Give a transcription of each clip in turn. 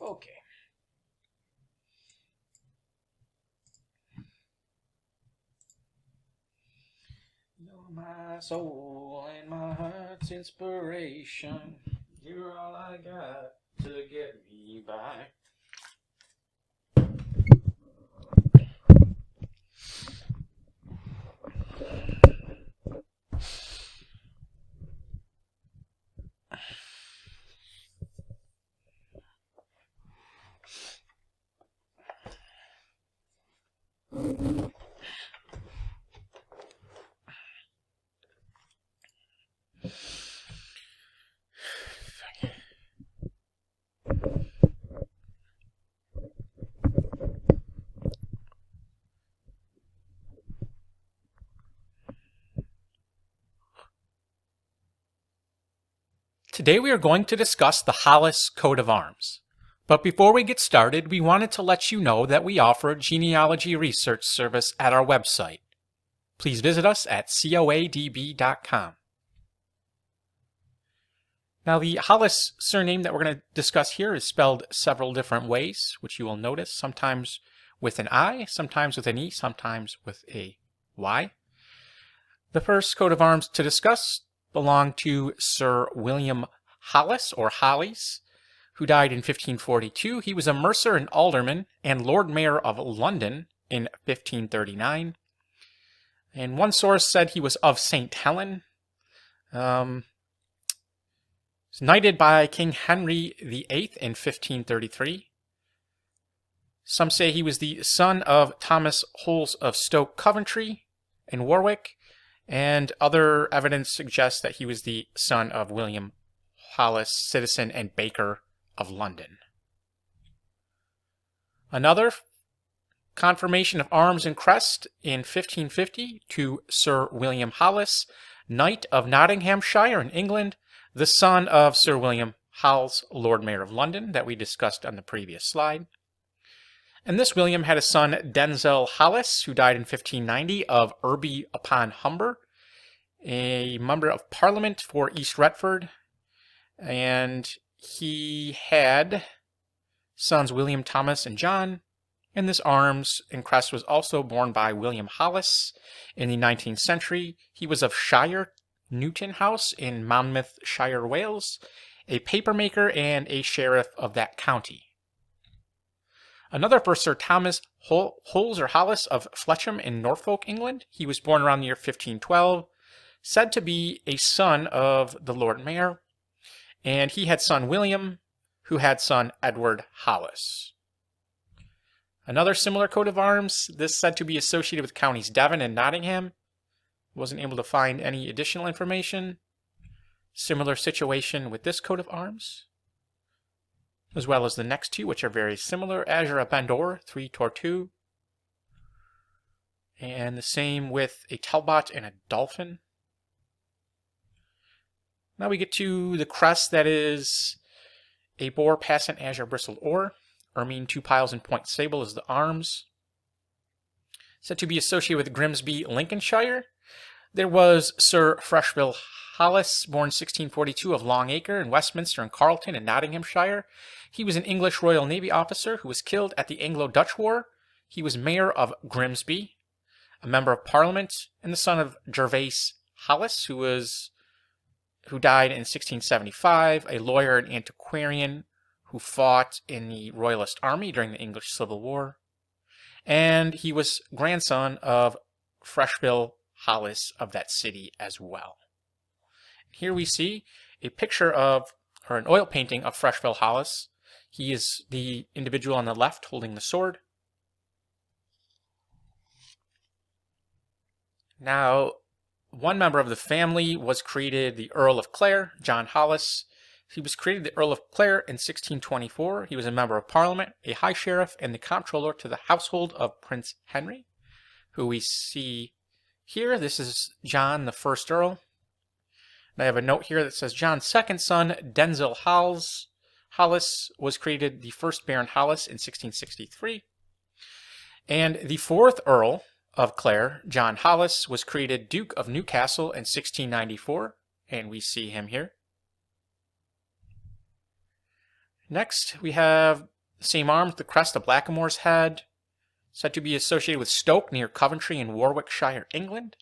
Okay. You're my soul and my heart's inspiration. You're all I got to get me by. Today we are going to discuss the Hollis coat of arms. But before we get started, we wanted to let you know that we offer a genealogy research service at our website. Please visit us at coadb.com. Now the Hollis surname that we're going to discuss here is spelled several different ways, which you will notice, sometimes with an I, sometimes with an E, sometimes with a Y. The first coat of arms to discuss belonged to Sir William Hollis, or Hollis, who died in 1542. He was a mercer and alderman and Lord Mayor of London in 1539. And one source said he was of Saint Helen. He was knighted by King Henry VIII in 1533. Some say he was the son of Thomas Holles of Stoke, Coventry, in Warwick. And other evidence suggests that he was the son of William Hollis, citizen and baker of London. Another confirmation of arms and crest in 1550 to Sir William Hollis, Knight of Nottinghamshire in England, the son of Sir William Holles, Lord Mayor of London, that we discussed on the previous slide. And this William had a son, Denzil Hollis, who died in 1590, of Irby upon Humber, a member of Parliament for East Retford. And he had sons William, Thomas, and John. And this arms and crest was also borne by William Hollis in the 19th century. He was of Shire Newton House in Monmouthshire, Wales, a papermaker and a sheriff of that county. Another for Sir Thomas Holles or Hollis of Fletcham in Norfolk, England. He was born around the year 1512, said to be a son of the Lord Mayor, and he had son William, who had son Edward Hollis. Another similar coat of arms, this said to be associated with counties Devon and Nottingham. Wasn't able to find any additional information. Similar situation with this coat of arms, as well as the next two, which are very similar. Azure Bandor, 3 torteaux. And the same with a talbot and a dolphin. Now we get to the crest, that is a boar, passant, azure, bristled oar. Ermine, 2 piles, and point sable is the arms. Said to be associated with Grimsby, Lincolnshire. There was Sir Freshville Hollis, born 1642, of Long Acre in Westminster and Carlton in Nottinghamshire. He was an English Royal Navy officer who was killed at the Anglo-Dutch War. He was mayor of Grimsby, a member of Parliament, and the son of Gervase Hollis, who died in 1675, a lawyer and antiquarian who fought in the Royalist Army during the English Civil War. And he was grandson of Freshville Hollis of that city as well. Here we see a picture of, or an oil painting of Freshville Hollis. He is the individual on the left holding the sword. Now, one member of the family was created the Earl of Clare, John Hollis. He was created the Earl of Clare in 1624. He was a member of Parliament, a High Sheriff, and the Comptroller to the household of Prince Henry, who we see here. This is John, the first Earl. And I have a note here that says John's second son, Denzil Hollis, was created the first Baron Hollis in 1663. And the fourth Earl of Clare, John Hollis, was created Duke of Newcastle in 1694, and we see him here. Next, we have The same arm with the crest of Blackamoor's head, said to be associated with Stoke near Coventry in Warwickshire, England.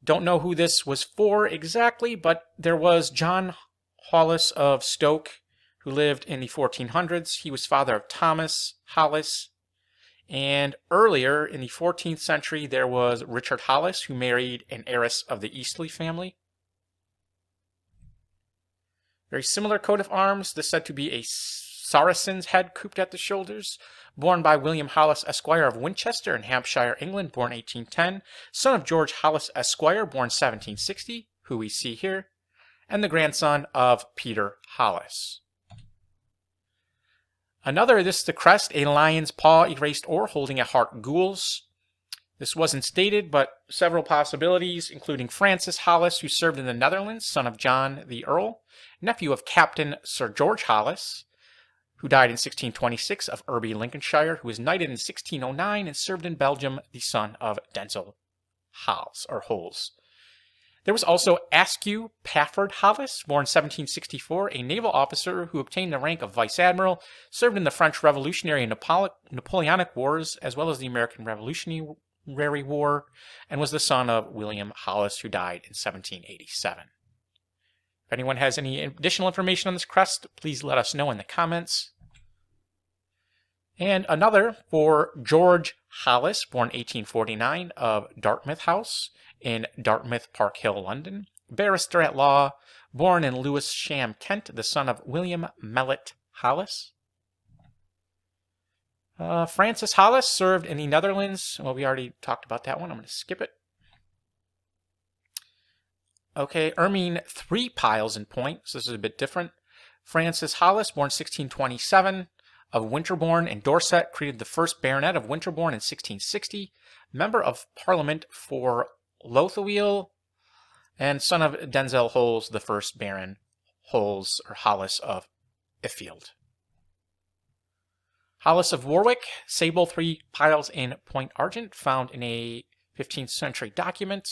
Don't know who this was for exactly, but there was John Holles of Stoke, who lived in the 1400s. He was father of Thomas Holles. And earlier in the 14th century, there was Richard Hollis, who married an heiress of the Eastley family. Very similar coat of arms. This is said to be a Saracen's head couped at the shoulders, born by William Hollis, Esquire of Winchester in Hampshire, England, born 1810, son of George Hollis, Esquire, born 1760, who we see here, and the grandson of Peter Hollis. Another, this is the crest, a lion's paw erased or holding a heart gules. This wasn't stated, but several possibilities, including Francis Hollis, who served in the Netherlands, son of John the Earl, nephew of Captain Sir George Hollis, who died in 1626, of Irby, Lincolnshire, who was knighted in 1609 and served in Belgium, the son of Denzel Holles. There was also Askew Pafford Hollis, born 1764, a naval officer who obtained the rank of vice admiral, served in the French Revolutionary and Napoleonic Wars, as well as the American Revolutionary War, and was the son of William Hollis, who died in 1787. If anyone has any additional information on this crest, please let us know in the comments. And another for George Hollis, born 1849, of Dartmouth House in Dartmouth Park Hill, London. Barrister at law, born in Lewisham, Kent, the son of William Mellett Hollis. Francis Hollis served in the Netherlands. Well, we already talked about that one. I'm going to skip it. Okay, Ermine 3 piles in point, so this is a bit different. Francis Hollis, born 1627, of Winterbourne in Dorset, created the first baronet of Winterbourne in 1660, member of Parliament for Lothiel, and son of Denzel Holles, the first Baron Holles or Hollis of Iffield. Hollis of Warwick, sable 3 piles in point argent, found in a 15th century document.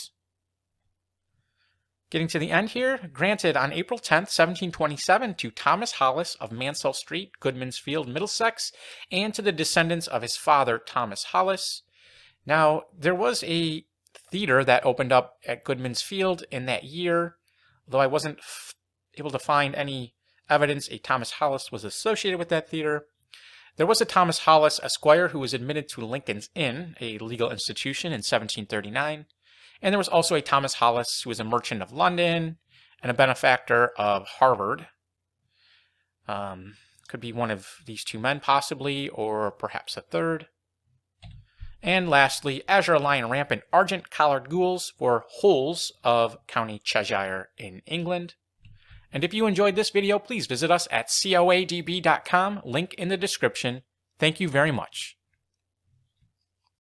Getting to the end here, granted on April 10th, 1727 to Thomas Hollis of Mansell Street, Goodman's Field, Middlesex, and to the descendants of his father, Thomas Hollis. Now, there was a theater that opened up at Goodman's Field in that year, though I wasn't able to find any evidence a Thomas Hollis was associated with that theater. There was a Thomas Hollis, Esquire, who was admitted to Lincoln's Inn, a legal institution, in 1739. And there was also a Thomas Hollis, who was a merchant of London and a benefactor of Harvard. Could be one of these two men, possibly, or perhaps a third. And lastly, Azure Lion Rampant Argent Collared Gules for Holles of County Cheshire in England. And if you enjoyed this video, please visit us at coadb.com, link in the description. Thank you very much.